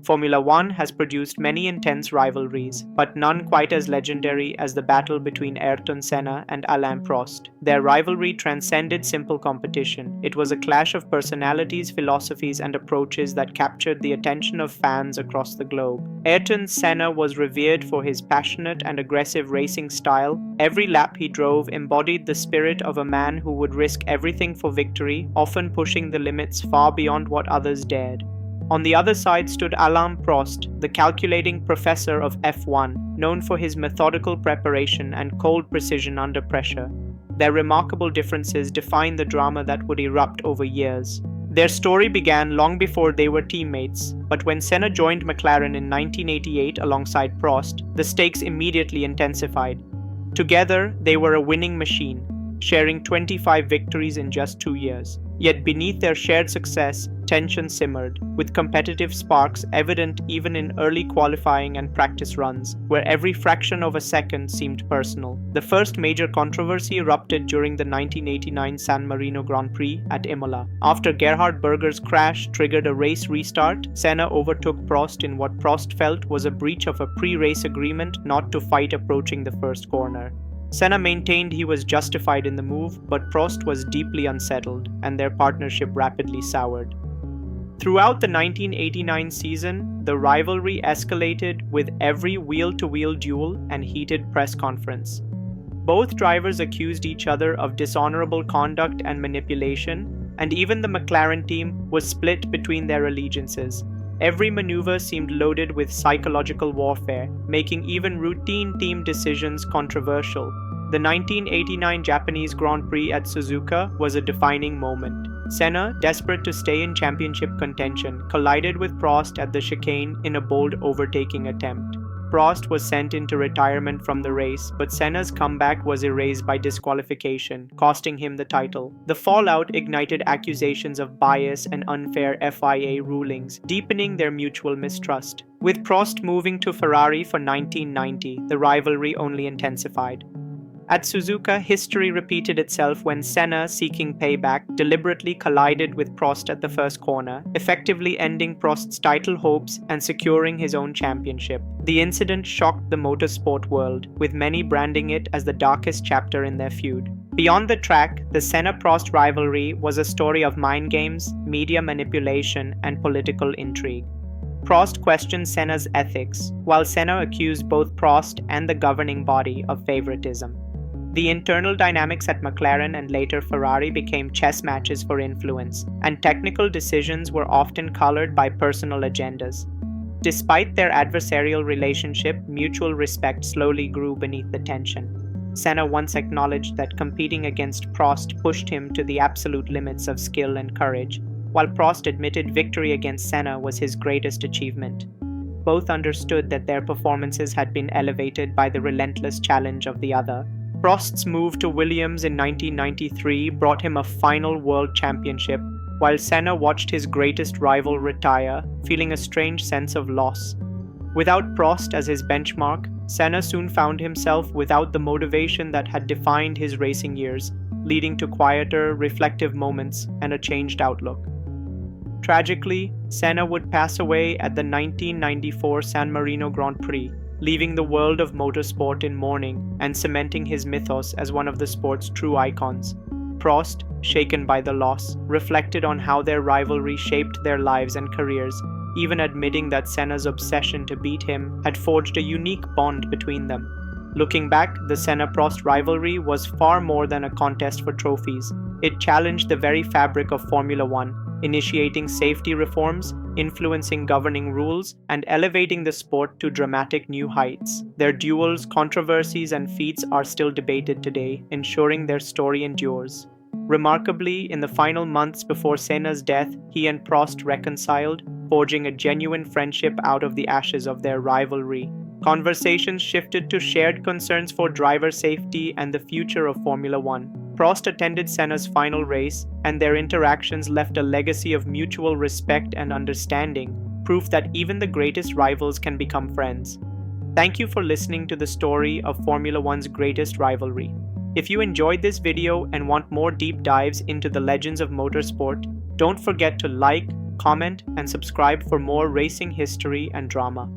Formula One has produced many intense rivalries, but none quite as legendary as the battle between Ayrton Senna and Alain Prost. Their rivalry transcended simple competition. It was a clash of personalities, philosophies, and approaches that captured the attention of fans across the globe. Ayrton Senna was revered for his passionate and aggressive racing style. Every lap he drove embodied the spirit of a man who would risk everything for victory, often pushing the limits far beyond what others dared. On the other side stood Alain Prost, the calculating professor of F1, known for his methodical preparation and cold precision under pressure. Their remarkable differences define the drama that would erupt over years. Their story began long before they were teammates, but when Senna joined McLaren in 1988 alongside Prost, the stakes immediately intensified. Together, they were a winning machine, sharing 25 victories in just 2 years. Yet beneath their shared success, tension simmered, with competitive sparks evident even in early qualifying and practice runs, where every fraction of a second seemed personal. The first major controversy erupted during the 1989 San Marino Grand Prix at Imola. After Gerhard Berger's crash triggered a race restart, Senna overtook Prost in what Prost felt was a breach of a pre-race agreement not to fight approaching the first corner. Senna maintained he was justified in the move, but Prost was deeply unsettled, and their partnership rapidly soured. Throughout the 1989 season, the rivalry escalated with every wheel-to-wheel duel and heated press conference. Both drivers accused each other of dishonorable conduct and manipulation, and even the McLaren team was split between their allegiances. Every maneuver seemed loaded with psychological warfare, making even routine team decisions controversial. The 1989 Japanese Grand Prix at Suzuka was a defining moment. Senna, desperate to stay in championship contention, collided with Prost at the chicane in a bold overtaking attempt. Prost was sent into retirement from the race, but Senna's comeback was erased by disqualification, costing him the title. The fallout ignited accusations of bias and unfair FIA rulings, deepening their mutual mistrust. With Prost moving to Ferrari for 1990, the rivalry only intensified. At Suzuka, history repeated itself when Senna, seeking payback, deliberately collided with Prost at the first corner, effectively ending Prost's title hopes and securing his own championship. The incident shocked the motorsport world, with many branding it as the darkest chapter in their feud. Beyond the track, the Senna-Prost rivalry was a story of mind games, media manipulation, and political intrigue. Prost questioned Senna's ethics, while Senna accused both Prost and the governing body of favoritism. The internal dynamics at McLaren and later Ferrari became chess matches for influence, and technical decisions were often colored by personal agendas. Despite their adversarial relationship, mutual respect slowly grew beneath the tension. Senna once acknowledged that competing against Prost pushed him to the absolute limits of skill and courage, while Prost admitted victory against Senna was his greatest achievement. Both understood that their performances had been elevated by the relentless challenge of the other. Prost's move to Williams in 1993 brought him a final world championship, while Senna watched his greatest rival retire, feeling a strange sense of loss. Without Prost as his benchmark, Senna soon found himself without the motivation that had defined his racing years, leading to quieter, reflective moments and a changed outlook. Tragically, Senna would pass away at the 1994 San Marino Grand Prix, leaving the world of motorsport in mourning and cementing his mythos as one of the sport's true icons. Prost, shaken by the loss, reflected on how their rivalry shaped their lives and careers, even admitting that Senna's obsession to beat him had forged a unique bond between them. Looking back, the Senna-Prost rivalry was far more than a contest for trophies. It challenged the very fabric of Formula One, initiating safety reforms, influencing governing rules, and elevating the sport to dramatic new heights. Their duels, controversies, and feats are still debated today, ensuring their story endures. Remarkably, in the final months before Senna's death, he and Prost reconciled, forging a genuine friendship out of the ashes of their rivalry. Conversations shifted to shared concerns for driver safety and the future of Formula One. Prost attended Senna's final race, and their interactions left a legacy of mutual respect and understanding, proof that even the greatest rivals can become friends. Thank you for listening to the story of Formula One's greatest rivalry. If you enjoyed this video and want more deep dives into the legends of motorsport, don't forget to like, comment, and subscribe for more racing history and drama.